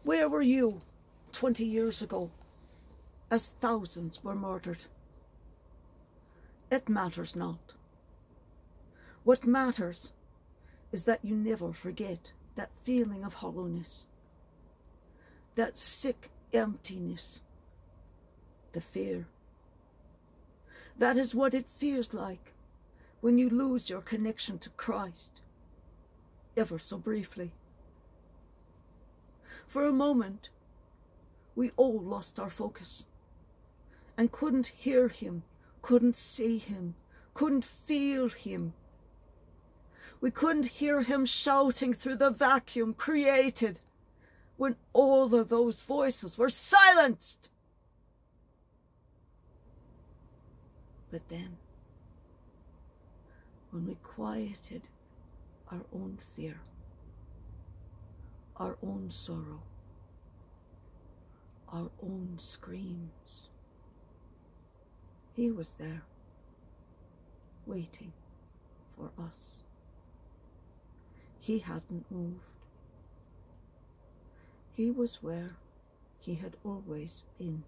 Where were you 20 years ago as thousands were murdered? It matters not. What matters is that you never forget that feeling of hollowness, that sick emptiness, the fear. That is what it feels like when you lose your connection to Christ, ever so briefly. For a moment, we all lost our focus and couldn't hear him, couldn't see him, couldn't feel him. We couldn't hear him shouting through the vacuum created when all of those voices were silenced. But then, when we quieted our own fear, our own sorrow, our own screams, he was there, waiting for us. He hadn't moved. He was where he had always been,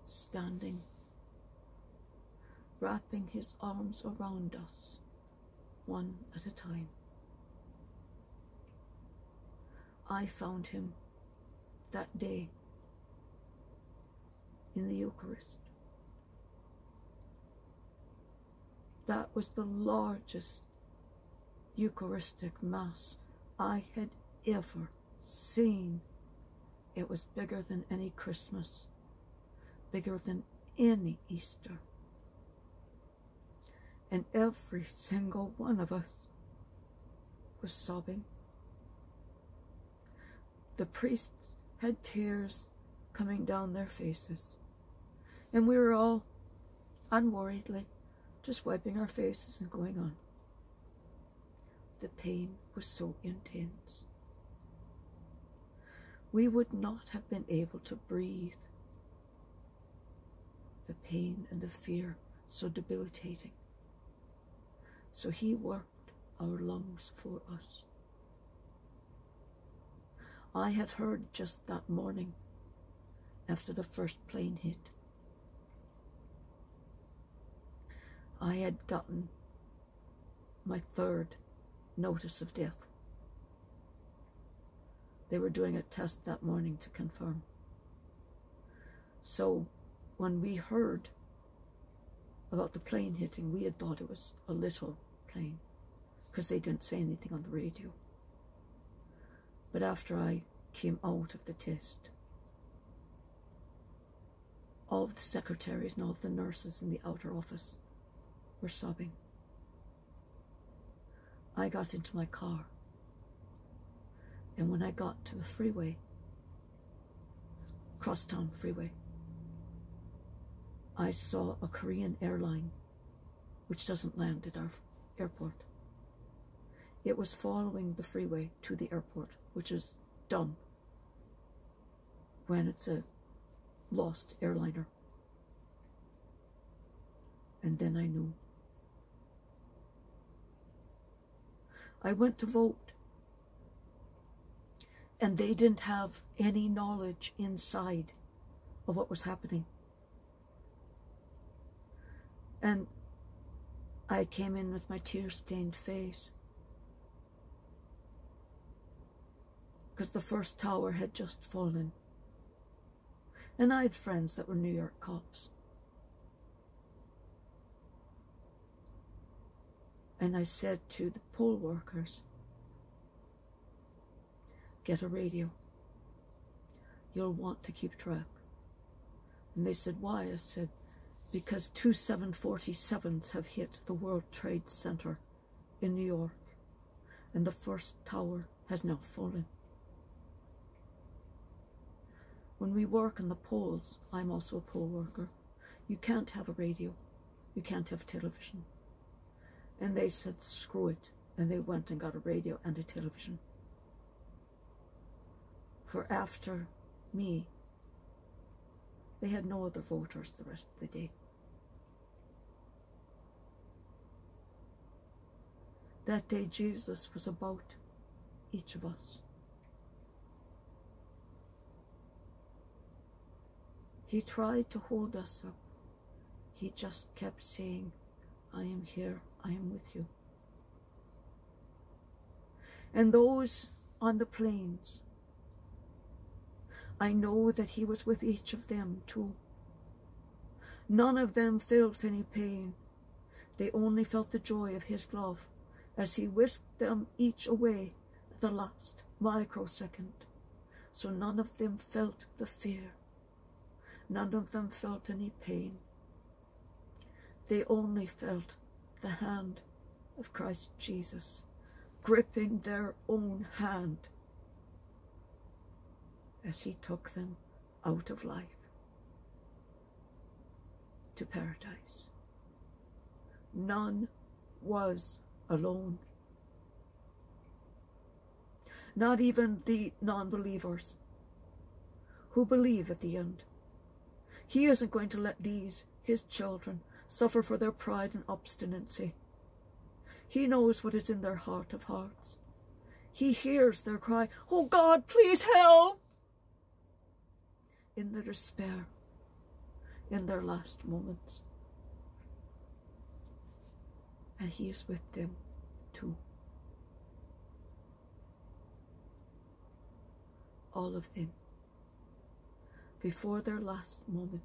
standing, wrapping his arms around us, one at a time. I found him that day in the Eucharist. That was the largest Eucharistic Mass I had ever seen. It was bigger than any Christmas, bigger than any Easter. And every single one of us was sobbing. The priests had tears coming down their faces, and we were all unworriedly just wiping our faces and going on. The pain was so intense. We would not have been able to breathe. The pain and the fear so debilitating. So he worked our lungs for us. I had heard just that morning, after the first plane hit, I had gotten my third notice of death. They were doing a test that morning to confirm. So when we heard about the plane hitting, we had thought it was a little plane because they didn't say anything on the radio. But after I came out of the test, all of the secretaries and all of the nurses in the outer office were sobbing. I got into my car, and when I got to the freeway, Crosstown Freeway, I saw a Korean airline which doesn't land at our airport. It was following the freeway to the airport, which is done when it's a lost airliner. And then I knew. I went to vote, and they didn't have any knowledge inside of what was happening. And I came in with my tear-stained face because the first tower had just fallen. And I had friends that were New York cops. And I said to the poll workers, get a radio. You'll want to keep track. And they said, why? I said, because 2 747s have hit the World Trade Center in New York, and the first tower has now fallen. When we work in the polls, I'm also a poll worker, you can't have a radio, you can't have television. And they said, screw it. And they went and got a radio and a television. For after me, they had no other voters the rest of the day. That day, Jesus was about each of us. He tried to hold us up. He just kept saying, I am here, I am with you. And those on the plains, I know that he was with each of them too. None of them felt any pain. They only felt the joy of his love as he whisked them each away at the last microsecond. So none of them felt the fear. None of them felt any pain. They only felt the hand of Christ Jesus gripping their own hand as he took them out of life to paradise. None was alone. Not even the non-believers who believe at the end. He isn't going to let these, his children, suffer for their pride and obstinacy. He knows what is in their heart of hearts. He hears their cry, "Oh God, please help!" in their despair, in their last moments. And he is with them too. All of them. Before their last moment,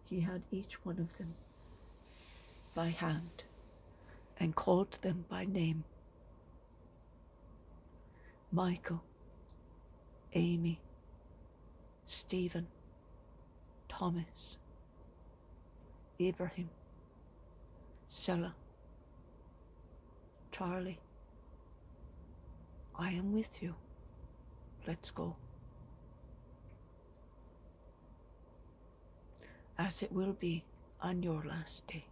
he had each one of them by hand and called them by name. Michael, Amy, Stephen, Thomas, Abraham, Sella, Charlie, I am with you. Let's go. As it will be on your last day.